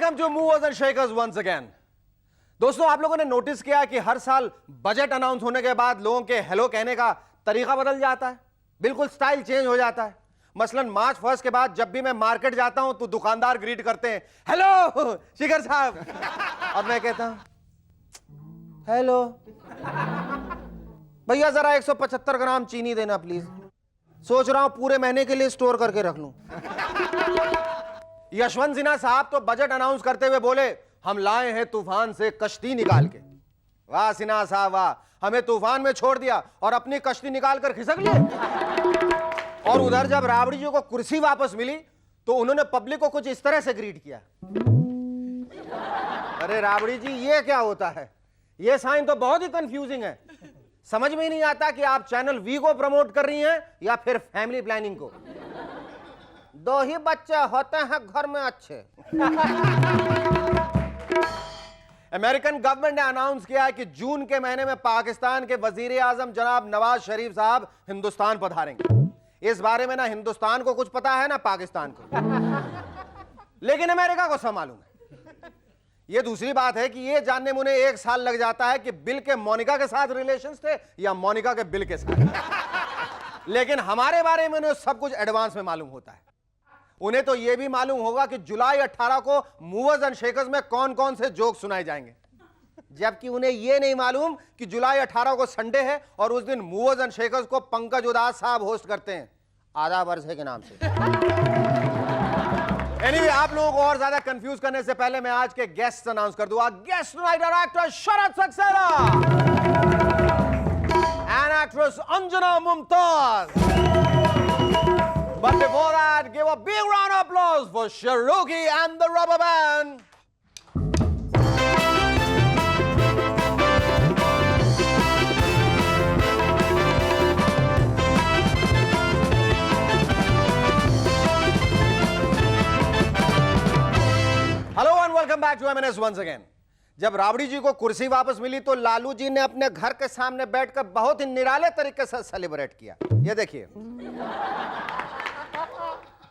Welcome to movers and shakers once again. दोस्तों, आप लोगों ने नोटिस किया कि हर साल बजट अनाउंस होने के बाद लोगों के हेलो कहने का तरीका बदल जाता है, बिल्कुल स्टाइल चेंज हो जाता है। मसलन मार्च 1 के बाद जब भी मैं मार्केट जाता हूं तो दुकानदार ग्रीट करते हैं, हेलो शिखर साहब, और मैं कहता हूं हेलो भैया, जरा 175 ग्राम चीनी देना प्लीज, सोच रहा हूं पूरे महीने के लिए स्टोर करके रख लूं। यशवंत सिन्हा साहब तो बजट अनाउंस करते हुए बोले, हम लाए हैं तूफान से कश्ती निकाल के। वाह सिन्हा साहब वाह, हमें तूफान में छोड़ दिया और अपनी कश्ती निकाल कर खिसक लिए। और उधर जब राबड़ी जी को कुर्सी वापस मिली तो उन्होंने पब्लिक को कुछ इस तरह से ग्रीट किया, अरे राबड़ी जी ये क्या होता है? ये साइन तो बहुत ही कंफ्यूजिंग है, समझ में ही नहीं आता कि आप चैनल वी को प्रमोट कर रही हैं या फिर फैमिली प्लानिंग को। दो ही बच्चे होते हैं घर में अच्छे। अमेरिकन गवर्नमेंट ने अनाउंस किया है कि जून के महीने में पाकिस्तान के वजीर आजम जनाब नवाज शरीफ साहब हिंदुस्तान पधारेंगे। इस बारे में ना हिंदुस्तान को कुछ पता है ना पाकिस्तान को, लेकिन अमेरिका को सब मालूम है। यह दूसरी बात है कि यह जानने में उन्हें 1 साल लग जाता है कि बिल के मोनिका के साथ रिलेशंस थे या मोनिका के बिल के साथ, लेकिन हमारे बारे में उन्हें सब कुछ एडवांस में मालूम होता है। उन्हें तो यह भी मालूम होगा कि जुलाई 18 को मूवर्स एंड शेकर्स में कौन कौन से जोक सुनाए जाएंगे, जबकि उन्हें यह नहीं मालूम कि जुलाई 18 को संडे है और उस दिन मूवर्स एंड शेकर्स को पंकज उदास साहब होस्ट करते हैं, आधा वर्षे के नाम से। Anyway, आप लोगों को और ज्यादा कंफ्यूज करने से पहले मैं आज के गेस्ट अनाउंस कर दूंगा। Guest night actor Sharad Saxena and actress Anjana Mumtaz. But before that, give a big round of applause for Shahrukhi and the Rubber Band. Hello and welcome back to M&S once again. जब राबड़ी जी को कुर्सी वापस मिली तो लालू जी ने अपने घर के सामने बैठकर बहुत ही निराले तरीके से सेलिब्रेट किया। ये देखिए,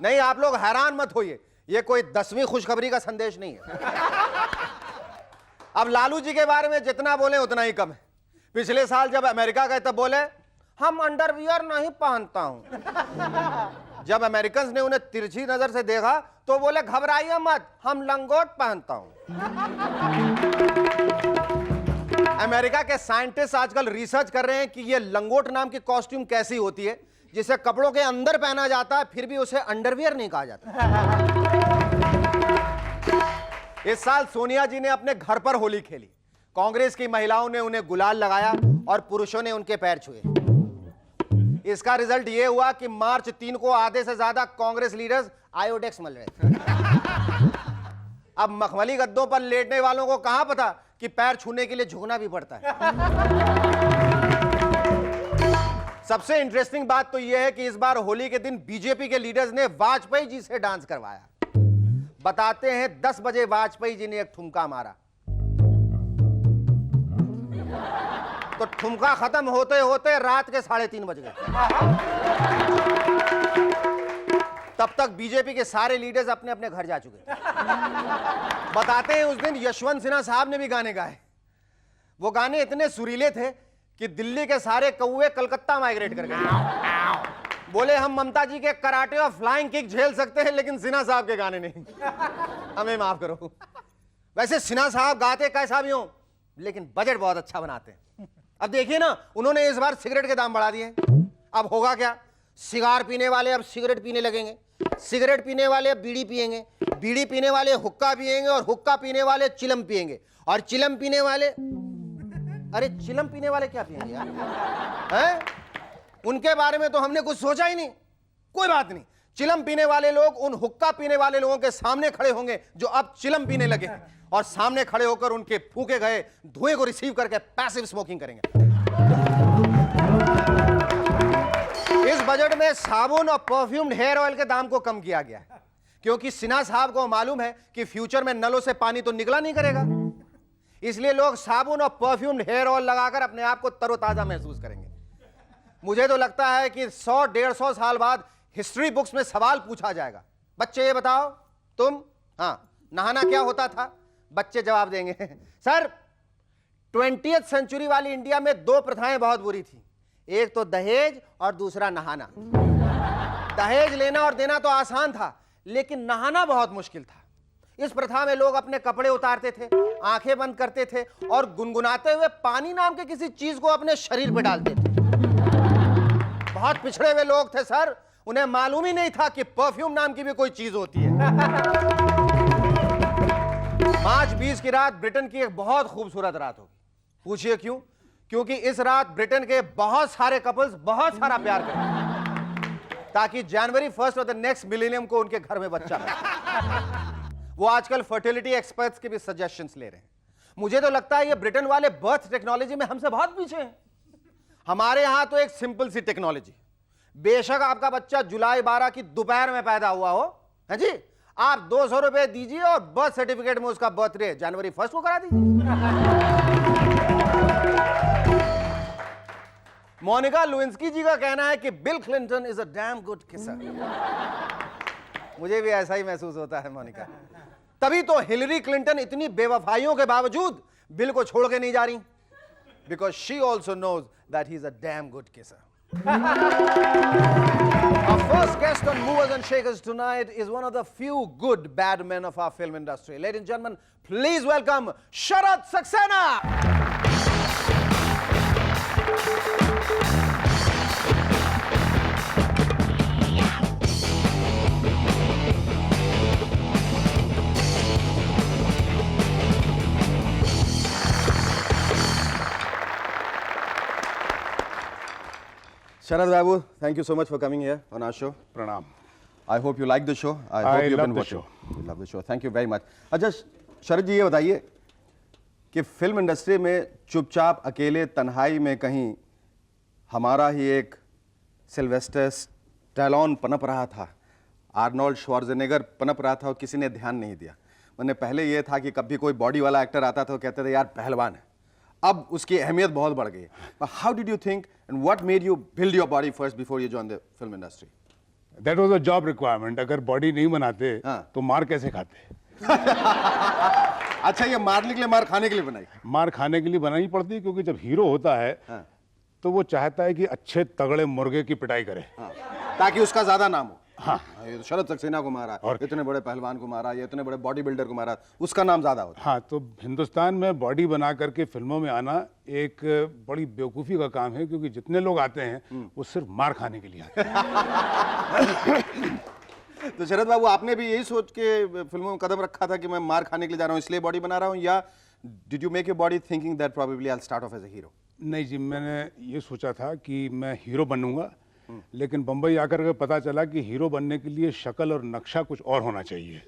नहीं आप लोग हैरान मत होइए, ये कोई 10वीं खुशखबरी का संदेश नहीं है। अब लालू जी के बारे में जितना बोले उतना ही कम है। पिछले साल जब अमेरिका गए तब बोले हम अंडरवियर नहीं पहनता हूं। जब अमेरिकन ने उन्हें तिरछी नजर से देखा तो बोले घबराइए मत, हम लंगोट पहनता हूं। अमेरिका के साइंटिस्ट आजकल रिसर्च कर रहे हैं कि यह लंगोट नाम की कॉस्ट्यूम कैसी होती है, जिसे कपड़ों के अंदर पहना जाता है फिर भी उसे अंडरवियर नहीं कहा जाता। इस साल सोनिया जी ने अपने घर पर होली खेली। कांग्रेस की महिलाओं ने उन्हें गुलाल लगाया और पुरुषों ने उनके पैर छुए। इसका रिजल्ट यह हुआ कि मार्च 3 को आधे से ज्यादा कांग्रेस लीडर्स आयोडेक्स मल रहे थे। अब मखमली गद्दों पर लेटने वालों को कहां पता कि पैर छूने के लिए झुकना भी पड़ता है। सबसे इंटरेस्टिंग बात तो यह है कि इस बार होली के दिन बीजेपी के लीडर्स ने वाजपेयी जी से डांस करवाया। बताते हैं 10 बजे वाजपेयी जी ने एक ठुमका मारा तो ठुमका खत्म होते होते रात के 3:30 बज गए। तब तक बीजेपी के सारे लीडर्स अपने अपने घर जा चुके। बताते हैं उस दिन यशवंत सिन्हा साहब ने भी गाने गाए। वो गाने इतने सुरीले थे कि दिल्ली के सारे कौवे कलकत्ता माइग्रेट कर गए। बोले हम ममता जी के कराटे और फ्लाइंग किक झेल सकते हैं लेकिन सिन्हा साहब के गाने नहीं। हमें माफ करो। वैसे सिन्हा साहब गाते कैसा भी हो लेकिन बजट बहुत अच्छा बनाते हैं। अब देखिए ना, उन्होंने इस बार सिगरेट के दाम बढ़ा दिए। अब होगा क्या, सिगार पीने वाले अब सिगरेट पीने लगेंगे, सिगरेट पीने वाले अब बीड़ी पिएंगे, बीड़ी पीने वाले हुक्का पिएंगे और हुक्का पीने वाले चिलम पिएंगे और चिलम पीने वाले, अरे चिलम पीने वाले क्या पिएंगे यार, हैं? उनके बारे में तो हमने कुछ सोचा ही नहीं। कोई बात नहीं, चिलम पीने वाले लोग उन हुक्का पीने वाले लोगों के सामने खड़े होंगे जो अब चिलम पीने लगे और सामने खड़े होकर उनके फूके गए धुएं को रिसीव करके पैसिव स्मोकिंग करेंगे। इस बजट में साबुन और परफ्यूम्ड हेयर ऑयल के दाम को कम किया गया है क्योंकि सिन्हा साहब को मालूम है कि फ्यूचर में नलों से पानी तो निकला नहीं करेगा, इसलिए लोग साबुन और परफ्यूम्ड हेयर ऑयल लगाकर अपने आप को तरोताजा महसूस करेंगे। मुझे तो लगता है कि 100-150 साल बाद हिस्ट्री बुक्स में सवाल पूछा जाएगा, बच्चे ये बताओ तुम, हाँ नहाना क्या होता था? बच्चे जवाब देंगे। सर, 20th सेंचुरी वाली इंडिया में दो प्रथाएं बहुत बुरी थी, एक तो दहेज और दूसरा नहाना। दहेज लेना और देना तो आसान था, लेकिन नहाना बहुत मुश्किल था। इस प्रथा में लोग अपने कपड़े उतारते थे, आंखें बंद करते थे और गुनगुनाते हुए पानी नाम के किसी चीज को अपने शरीर पे डालते थे। बहुत पिछड़े हुए लोग थे सर, उन्हें मालूम ही नहीं था कि परफ्यूम नाम की भी कोई चीज होती है। मार्च 20 की रात ब्रिटेन की एक बहुत खूबसूरत रात होगी। पूछिए क्यों? क्योंकि इस रात ब्रिटेन के बहुत सारे कपल्स बहुत सारा प्यार करें, ताकि जनवरी 1 ऑफ द नेक्स्ट मिलेनियम को उनके घर में बच्चा हो। वो आजकल फर्टिलिटी एक्सपर्ट्स के भी सजेशंस ले रहे हैं। मुझे तो लगता है ये ब्रिटेन वाले बर्थ टेक्नोलॉजी में हमसे बहुत पीछे हैं। हमारे यहां तो एक सिंपल सी टेक्नोलॉजी, बेशक आपका बच्चा जुलाई 12 की दोपहर में पैदा हुआ हो, है जी, आप 200 रुपए दीजिए और बर्थ सर्टिफिकेट में उसका बर्थडे जनवरी 1 को करा दीजिए। मोनिका लुइंस्की जी का कहना है कि Bill Clinton is a damn good kisser. मुझे भी ऐसा ही महसूस होता है मोनिका। तभी तो हिलरी क्लिंटन इतनी बेवफाइयों के बावजूद बिल को छोड़ के नहीं जा रही, because she also knows that he is a damn good kisser. Our first guest on Movers and Shakers tonight is one of the few good bad men of our film industry. Ladies and gentlemen, please welcome Sharat Saxena. Sharad Babu, thank you so much for coming here on our show. Pranam. I hope you like the show. I hope you've been watching. You love the show. Thank you very much. अच्छा शरद जी, ये बताइए कि film industry में चुपचाप अकेले तन्हाई में कहीं हमारा ही एक सिल्वेस्टर स्टैलोन पनप रहा था, आर्नोल्ड श्वार्ज़नेगर पनप रहा था और किसी ने ध्यान नहीं दिया। मैंने पहले ये था कि कभी कोई बॉडी वाला एक्टर आता था तो कहते थे यार पहलवान है, अब उसकी अहमियत बहुत बढ़ गई है। How did you think and what made you build your body first before you join the film industry? That was a job requirement. अगर बॉडी नहीं बनाते तो मार कैसे खाते? अच्छा, ये मारने के लिए, मार खाने के लिए बनाई? मार खाने के लिए बनानी पड़ती है, क्योंकि जब हीरो होता है तो वो चाहता है कि अच्छे तगड़े मुर्गे की पिटाई करे, ताकि उसका ज्यादा नाम हो। हाँ, ये तो शरद सक्सेना को मारा और इतने बड़े पहलवान को मारा, ये इतने बड़े बॉडी बिल्डर को मारा, उसका नाम ज्यादा होता है। हाँ, तो हिंदुस्तान में बॉडी बना करके फिल्मों में आना एक बड़ी बेवकूफ़ी का काम है, क्योंकि जितने लोग आते हैं वो सिर्फ मार खाने के लिए आते हैं। तो शरद बाबू, आपने भी यही सोच के फिल्मों में कदम रखा था कि मैं मार खाने के लिए जा रहा हूँ इसलिए बॉडी बना रहा हूँ, या did you make your body thinking that probably I will start off as a hero? नहीं जी, मैंने ये सोचा था कि मैं हीरो बनूंगा, लेकिन बंबई आकर के पता चला कि हीरो बनने के लिए शक्ल और नक्शा कुछ और होना चाहिए।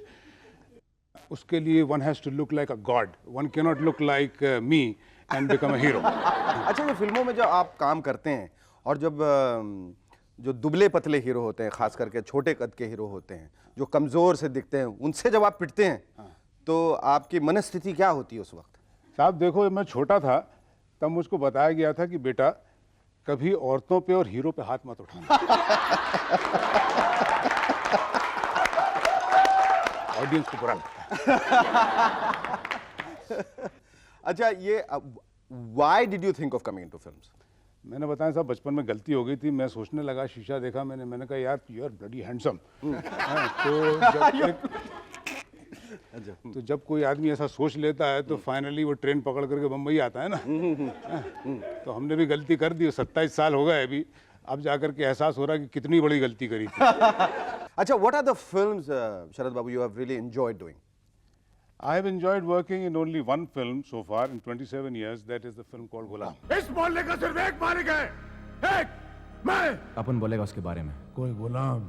उसके लिए one has to look like a god, one can not look like me and become a hero. अच्छा, ये फिल्मों में जब आप काम करते हैं और जब जो दुबले पतले हीरो होते हैं, खास करके छोटे कद के हीरो होते हैं जो कमज़ोर से दिखते हैं, उनसे जब आप पिटते हैं तो आपकी मनस्थिति क्या होती है उस वक्त? साहब देखो, मैं छोटा था तब मुझको बताया गया था कि बेटा कभी औरतों पे और हीरो पे हाथ मत उठाना। ऑडियंस को बुरा लगता है। अच्छा, ये why did you think of coming into films? मैंने बताया साहब, बचपन में गलती हो गई थी। मैं सोचने लगा, शीशा देखा मैंने कहा यार यू आर ब्लडी हैंडसम। तो जब कोई आदमी ऐसा सोच लेता है तो फाइनली वो ट्रेन पकड़ करके बम्बई आता है ना। तो हमने भी गलती कर दी, 27 साल हो गए अभी, अब जाकर के एहसास हो रहा है कि कितनी बड़ी गलती करी थी। अच्छा, what are the films, Sharad Babu, you have really enjoyed doing? I have enjoyed working in only one film so far in 27 years. That is the film called Ghulam. इस मोहल्ले का सिर्फ एक मालिक है, एक, मैं। अपन बोलेगा उसके बारे में। कोई गुलाम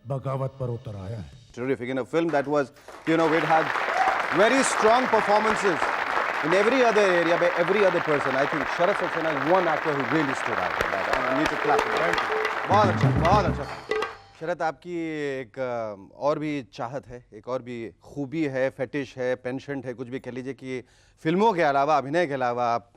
बगावत पर उतर आया है। Terrific. In a film that was, you know, it had very strong performances in every other area by every other person. I think Sharat Saxena is one actor who really stood out. I need to clap for that. बहुत अच्छा, बहुत अच्छा। शरत, आपकी एक और भी चाहत है, एक और भी खूबी है, फेटिश है, पेंशेंट है, कुछ भी कह लीजिए कि फिल्मों के अलावा, अभिनय के अलावा आप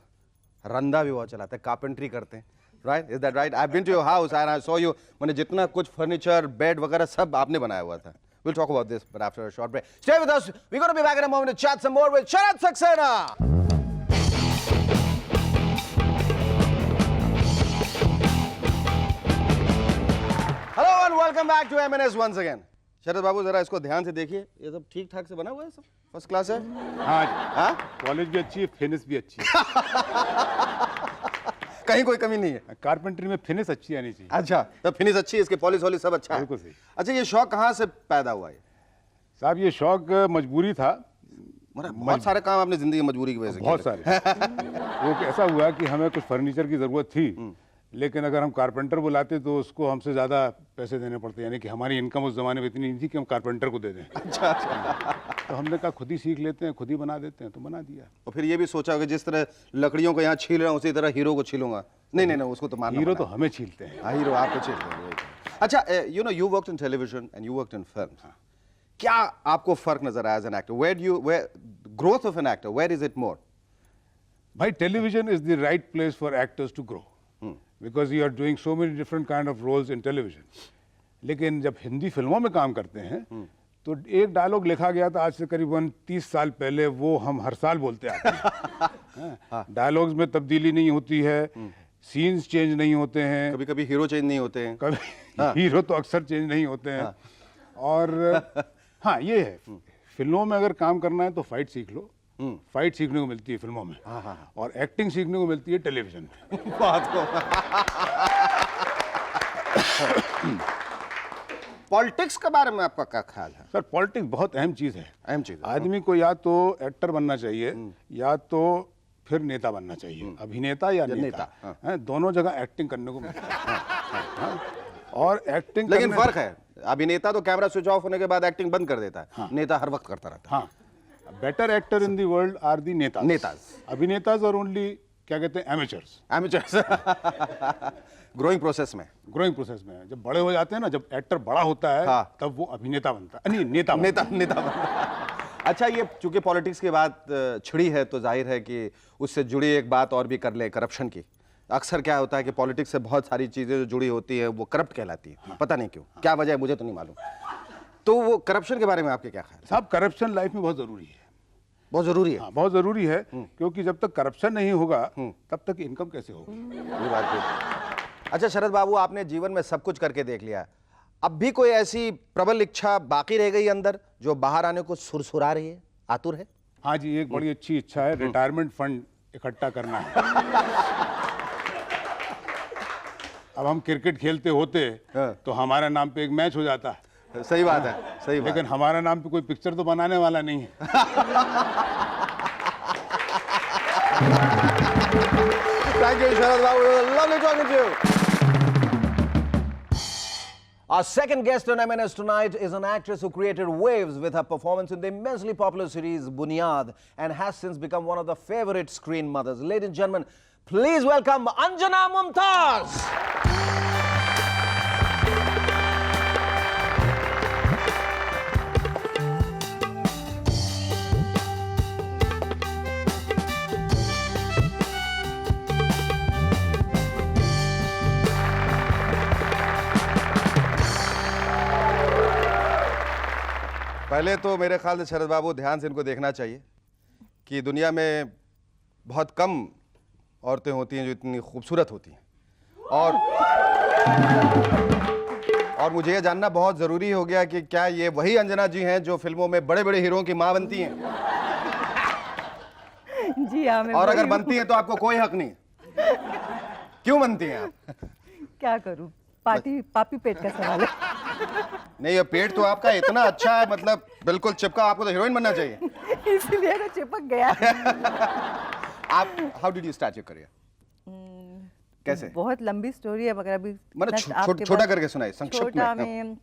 रंदा भी बहुत चलाते हैं, कारपेंट्री करते हैं, right? Is that right? I been to your house and I saw you, मैंने जितना कुछ फर्नीचर, बेड वगैरह सब आपने बनाया हुआ था। We'll talk about this, but after a short break. Stay with us. We're going to be back in a moment to chat some more with Sharat Saxena. Hello and welcome back to M&S once again. शरद बाबू जरा इसको ध्यान से देखिए, ये सब ठीक ठाक से बना हुआ है, सब फर्स्ट क्लास है। हाँ हाँ, कॉलेज भी अच्छी है, फिनिश भी अच्छी है। कहीं कोई कमी नहीं है। कारपेंटरी में फिनिश अच्छी आनी चाहिए। अच्छा, तो फिनिश अच्छी है, इसके पॉलिश वॉलिश सब अच्छा है। बिल्कुल सही। अच्छा, ये शौक कहाँ से पैदा हुआ है? साहब ये शौक मजबूरी था। बहुत सारे काम आपने जिंदगी मजबूरी की वजह से बहुत सारे वो ऐसा हुआ कि हमें कुछ फर्नीचर की ज़रूरत थी, लेकिन अगर हम कारपेंटर बुलाते तो उसको हमसे ज़्यादा पैसे देने पड़ते, यानी कि हमारी इनकम उस ज़माने में इतनी नहीं थी कि हम कारपेंटर को दे दें। अच्छा अच्छा। तो हमने कहा खुद ही सीख लेते हैं, खुद ही बना देते हैं, तो बना दिया। और फिर ये भी सोचा कि जिस तरह लकड़ियों को यहाँ छील रहा हूँ उसी तरह हीरो को छीलूंगा। नहीं नहीं नहीं, उसको तो मानना हीरो तो पड़ेगा। हमें छीलते हैं। हाँ, हीरो आपको छीलते हैं। अच्छा, you know, you worked in television and you worked in films. क्या आपको फर्क नजर आया as an actor? Where growth of an actor, where is it more? भाई television is the right place for actors to grow, because you are doing so many different kind of roles in television. लेकिन जब हिंदी फिल्मों में काम करते हैं तो एक डायलॉग लिखा गया था आज से करीबन 30 साल पहले, वो हम हर साल बोलते आते हैं। डायलॉग्स में तब्दीली नहीं होती है, सीन्स चेंज नहीं होते हैं, कभी कभी हीरो चेंज नहीं होते हैं, कभी हीरो तो अक्सर चेंज नहीं होते हैं। और हाँ ये है, फिल्मों में अगर काम करना है तो फाइट सीख लो, फाइट सीखने को मिलती है फिल्मों में, और एक्टिंग सीखने को मिलती है टेलीविजन में। बात को पॉलिटिक्स के बारे में आपका क्या ख्याल है? सर पॉलिटिक्स बहुत अहम चीज़ है। अहम चीज है। आदमी को या तो एक्टर बनना चाहिए या तो फिर नेता बनना चाहिए, अभिनेता या नेता, हैं, दोनों जगह एक्टिंग करने को मिलता है। हाँ, और एक्टिंग लेकिन फर्क है, अभिनेता तो कैमरा स्विच ऑफ होने के बाद एक्टिंग बंद कर देता है, नेता हर वक्त करता रहता है। हाँ, better actor in the world are the नेता। नेताज। अभिनेताज और ओनली क्या कहते हैं एमेचर्स। एमेचर्स। ग्रोइंग प्रोसेस में, ग्रोइंग प्रोसेस में जब बड़े हो जाते हैं ना, जब एक्टर बड़ा होता है तब वो अभिनेता बनता है, नहीं नेता नेता नेता बनता। अच्छा, ये चूंकि पॉलिटिक्स की बात छिड़ी है तो जाहिर है कि उससे जुड़ी एक बात और भी कर ले, करप्शन की। अक्सर क्या होता है कि पॉलिटिक्स से बहुत सारी चीजें जो जुड़ी होती है वो करप्ट कहलाती है, पता नहीं क्यों, क्या वजह है मुझे तो नहीं मालूम। तो वो करप्शन के बारे में आपके क्या ख्याल है? साहब करप्शन लाइफ में बहुत जरूरी है। बहुत जरूरी है। हाँ, बहुत जरूरी है, क्योंकि जब तक करप्शन नहीं होगा तब तक इनकम कैसे होगी? ये बात भी। अच्छा शरद बाबू, आपने जीवन में सब कुछ करके देख लिया, अब भी कोई ऐसी प्रबल इच्छा बाकी रह गई अंदर जो बाहर आने को सुरसुरा रही है, आतुर है? हाँ जी, एक बड़ी अच्छी इच्छा है, रिटायरमेंट फंड इकट्ठा करना है। अब हम क्रिकेट खेलते होते तो हमारे नाम पे एक मैच हो जाता है। सही बात है, सही बात। लेकिन हमारे नाम पे कोई पिक्चर तो बनाने वाला नहीं है। Thank you, Sharad Babu. It was lovely talking to you. Our second guest on M&S tonight is an actress who created waves with her performance in the immensely popular series Bunyad and has since become one of the favorite screen mothers. Ladies and gentlemen, please welcome Anjana Mumtaz. पहले तो मेरे ख्याल से शरद बाबू ध्यान से इनको देखना चाहिए कि दुनिया में बहुत कम औरतें होती हैं जो इतनी खूबसूरत होती हैं, और मुझे ये जानना बहुत ज़रूरी हो गया कि क्या ये वही अंजना जी हैं जो फिल्मों में बड़े बड़े हीरोओं की माँ बनती हैं? जी हाँ, मैं और अगर वही हूँ। बनती हैं तो आपको कोई हक नहीं, क्यों बनती हैं आप? क्या करूँ, पापी पेट का सवाल है। नहीं, ये पेट तो आपका इतना अच्छा है, मतलब बिल्कुल चिपका, आपको तो हीरोइन बनना चाहिए। इसलिए तो चिपक गया। आप how did you start your career? कैसे? बहुत लंबी स्टोरी है, मगर अभी मतलब बस आपके छोटा पास- करके सुनाइए, संक्षिप्त छोटा में।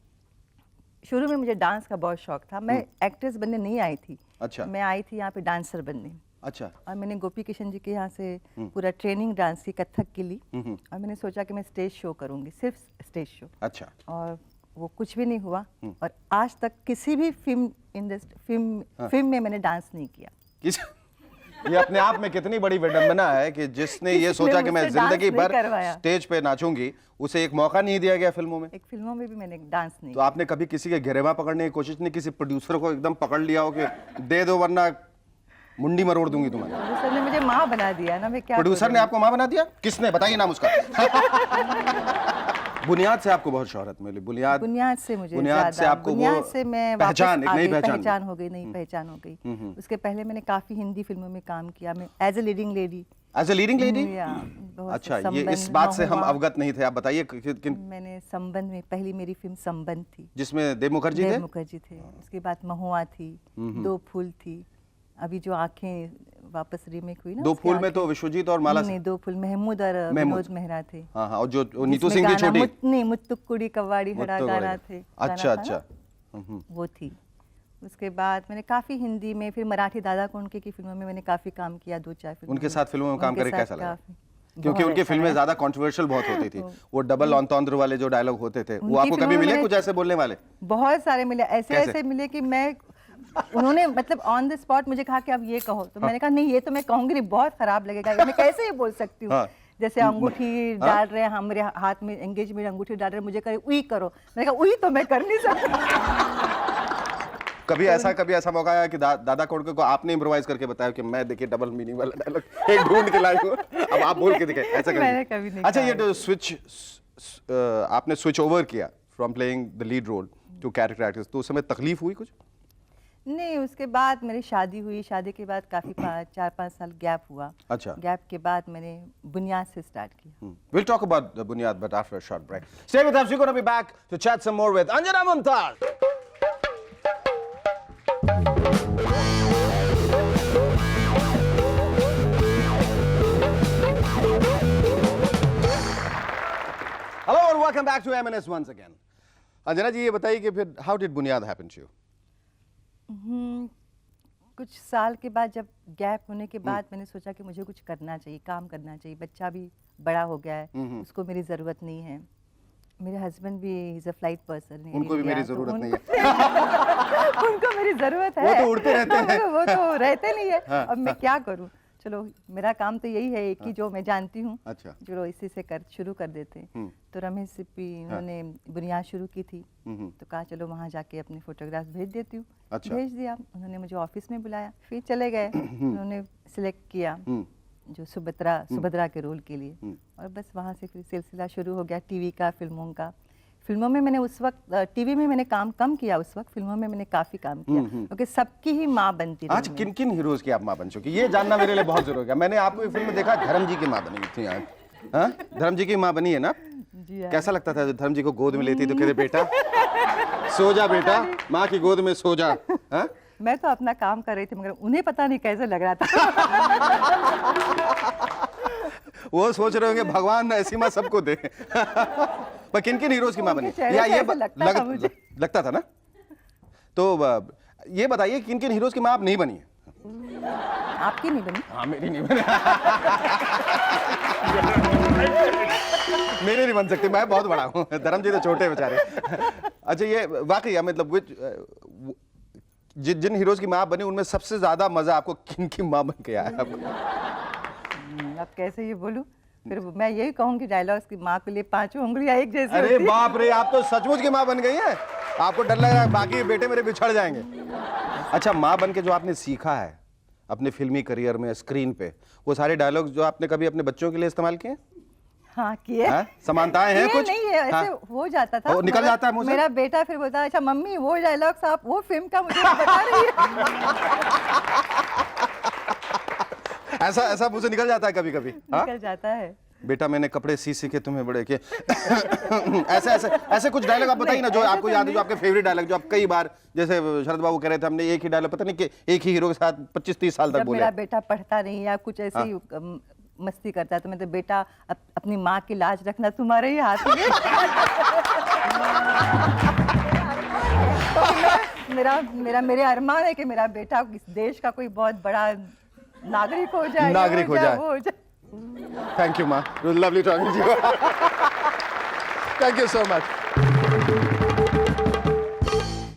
शुरू में मुझे डांस का बहुत शौक था। मैं एक्ट्रेस बनने नहीं आई थी। अच्छा। मैं आई थी यहाँ पे डांसर बनने। अच्छा। और मैंने गोपी किशन जी के यहाँ से पूरा ट्रेनिंग डांस की, कथक की ली। और मैंने सोचा कि मैं स्टेज शो करूंगी, सिर्फ स्टेज शो। अच्छा। और वो कुछ भी नहीं हुआ। और आज तक किसी भी फिल्म में मैंने डांस नहीं किया। किस ये अपने आप में कितनी बड़ी विडंबना है कि जिसने ये किसने सोचा कि मैं मुझसे डांस जिंदगी नहीं भर करवाया। स्टेज पे नाचूंगी, उसे एक मौका नहीं दिया गया फिल्मों में। एक फिल्मों में भी मैंने डांस नहीं तो आपने कभी किसी के घेरेवा पकड़ने की कोशिश नहीं, किसी प्रोड्यूसर को एकदम पकड़ लिया हो कि दे दो वरना मुंडी मरोड़ दूंगी तुम्हारी? प्रोड्यूसर ने मुझे माँ बना दिया ना, मैं क्या प्रोड्यूसर ने आपको मां बना दिया? किसने, बताइए नाम उसका। बुनियाद से आपको बहुत शोहरत मिली, बुनियाद से मुझे बुनियाद से ज्यादा- आपको बुनियाद वो से मैं पहचान, एक वापस आ नई गई, पहचान हो गई, नई पहचान हो गई। उसके पहले मैंने काफी हिंदी फिल्मों में काम किया, मैं as a leading lady. As a leading lady. बहुत अच्छा, से ये इस संबंध, बात से हम महुआ। अवगत नहीं थे, आप बताइए मैंने संबंध में, पहली मेरी फिल्म संबंध थी जिसमें देव मुखर्जी थे। देव मुखर्जी थे। उसके बाद महुआ थी, दो फूल थी, अभी जो आंखें वापस रीमेक हुई ना, दो उसकी फूल में आंखें। तो विश्वजीत और माला नहीं, दो फूल महमूद और विनोद मेहरा थे। हाँ हाँ, और जो नीतू जिसमें सिंह की गाना छोटी। नहीं, मुत्तुकुड़ी कव्वाड़ी हड़ा मुत्तु गाना कव्वाड़ी। थे। अच्छा गाना था अच्छा। ना, वो थी। उसके बाद मैंने काफी हिंदी में, फिर मराठी दादा कोंडके की फिल्मों में मैंने काफी काम किया, 2-4 फिल्मों उनके साथ फिल्मों में काम उनके करके साथ कैसा लगा? काफी- क्योंकि बहुत उनकी अच्छा फिल्में लगा। ज्यादा कंट्रोवर्शियल बहुत होती थी। वो डबल ऑनतंत्र वाले जो डायलॉग होते थे, वो उनकी आपको कभी फिल्मों में मिले मैंने- कुछ ऐसे बोलने वाले? बहुत सारे मिले, ऐसे कैसे? ऐसे मिले कि मैं, उन्होंने मतलब ऑन द स्पॉट मुझे कहा कि अब ये कहो, तो मैंने कहा नहीं, ये तो मैं कहूंगी नहीं, बहुत खराब लगेगा, मैं कैसे ये बोल सकती हूँ। हाँ। जैसे अंगूठी डाल रहे हैं, हमारे हाथ में एंगेजमेंट अंगूठी डाल रहे हैं, मुझे करे उई करो, मैंने कहा उई तो मैं कर नहीं सकती। कभी ऐसा मौका आया कि दादा कोंडके को आपने इम्प्रोवाइज करके बताया कि मैं देखिए डबल मीनिंग वाला डायलॉग एक ढूंढ के लाई हूँ, अब आप बोल के दिखाए, ऐसा मैंने कभी नहीं अच्छा, कहा ये जो आपने स्विच ओवर किया from playing the lead role to character artist, तो उस समय तकलीफ हुई कुछ? नहीं, उसके बाद मेरी शादी हुई, शादी के बाद काफी 4-5 साल गैप हुआ। अच्छा। गैप के बाद मैंने बुनियाद से स्टार्ट किया। We'll talk about the Bunyad, but after a short break. Stay with us. We're going to be back to chat some more with Anjana Mumtaz. Hello and welcome back to M&S once again. Anjana जी, ये बताइए कि फिर how did Bunyad happen to you? कुछ साल के बाद, जब gap होने के बाद मैंने सोचा कि मुझे कुछ करना चाहिए, काम करना चाहिए। बच्चा भी बड़ा हो गया है, उसको मेरी ज़रूरत नहीं है। मेरे हस्बैंड भी इज अ फ्लाइट पर्सन, उनको भी मेरी जरूरत नहीं है। उनको मेरी ज़रूरत है। वो तो उड़ते रहते हैं। वो तो रहते नहीं है। हाँ, अब मैं क्या करूँ? चलो, मेरा काम तो यही है, एक ही जो मैं जानती हूँ। अच्छा। चलो इसी से शुरू कर देते हैं। तो रमेश सिप्पी उन्होंने बुनियाद शुरू की थी, तो कहा चलो वहाँ जाके अपने फोटोग्राफ्स भेज देती हूँ। अच्छा। भेज दिया, उन्होंने मुझे ऑफिस में बुलाया, फिर चले गए। उन्होंने सिलेक्ट किया जो सुभद्रा के रोल के लिए, और बस वहाँ से फिर सिलसिला शुरू हो गया टीवी का, फिल्मों का। फिल्मों में मैंने उस वक्त, टीवी में मैंने काम कम किया उस वक्त, फिल्मों में मैंने काफी काम किया, क्योंकि सबकी ही माँ बनती रही आज मैं। किन किन हीरोज की आप माँ बन चुकी, ये जानना मेरे लिए बहुत जरूरी है। मैंने आपको एक फिल्म में देखा, धर्म जी की माँ बनी थी आज। हाँ, धर्म जी की माँ बनी है ना? जी हाँ। कैसा लगता था जब धर्म जी को गोद में लेती तो कहते बेटा सो जा, बेटा माँ की गोद में सो जा। हाँ? मैं तो अपना काम कर रही थी, मगर उन्हें पता नहीं कैसे लग रहा था। वो सोच रहे होंगे भगवान ऐसी माँ सबको दे। पर किन किन हीरोज की माँ बनी? उनके चेहरे से ऐसा लगता था मुझे। लगता था ना? तो ये बताइए किन किन हीरोज की माँ आप नहीं बनी है? आपकी नहीं बनी? हाँ, मेरी नहीं बनी। मेरे नहीं बन सकती, मैं बहुत बड़ा हूँ, धर्म जी तो छोटे बेचारे। अच्छा, ये वाकई मतलब जिन हीरोज की माँ बनी उनमें सबसे ज्यादा मजा आपको किन की माँ बन के आया आपको? अब कैसे ये बोलूं? फिर मैं यही कहूंगी, डायलॉग्स की माँ के लिए 5 उंगलियां एक जैसी अरे होती हैं। बाप रे, आप तो सचमुच की माँ बन गई हैं। आपको डर लग रहा है बाकी बेटे मेरे बिछड़ जाएंगे। अच्छा, माँ बन के जो आपने सीखा है अपने फिल्मी करियर में, स्क्रीन पे, वो सारे डायलॉग्स जो आपने कभी अपने बच्चों के लिए इस्तेमाल किए? हाँ, किए। हाँ? समानताएं हैं कुछ? नहीं है, ऐसे हाँ? हो जाता था। वो निकल मगर जाता है मुंह से? मेरा बेटा फिर बोलता है, अच्छा मम्मी वो डायलॉग्स आप वो फिल्म का मुझे बता रही है। ऐसा मुंह से निकल जाता है कभी कभी? निकल जाता है। बेटा मैंने कपड़े सी के तुम्हें बड़े के। ऐसे कुछ डायलॉग आप बताइए ना जो आपको याद है, जो आपके फेवरेट डायलॉग, जो आप कई बार, जैसे शरद बाबू कह रहे थे, हमने एक ही डायलॉग पता नहीं कि एक ही हीरो के साथ 25-30 साल तक जब बोले। मेरा बेटा पढ़ता नहीं या कुछ ऐसे ही मस्ती करता है, तो मैं तो, बेटा अपनी माँ की लाज रखना तुम्हारे ही हाथ में। तो मेरे अरमान है कि मेरा बेटा इस देश का कोई बहुत बड़ा नागरिक हो जाए, नागरिक हो जाए। वो हो जाए। Thank you, Ma. It was lovely talking to you. Thank you so much.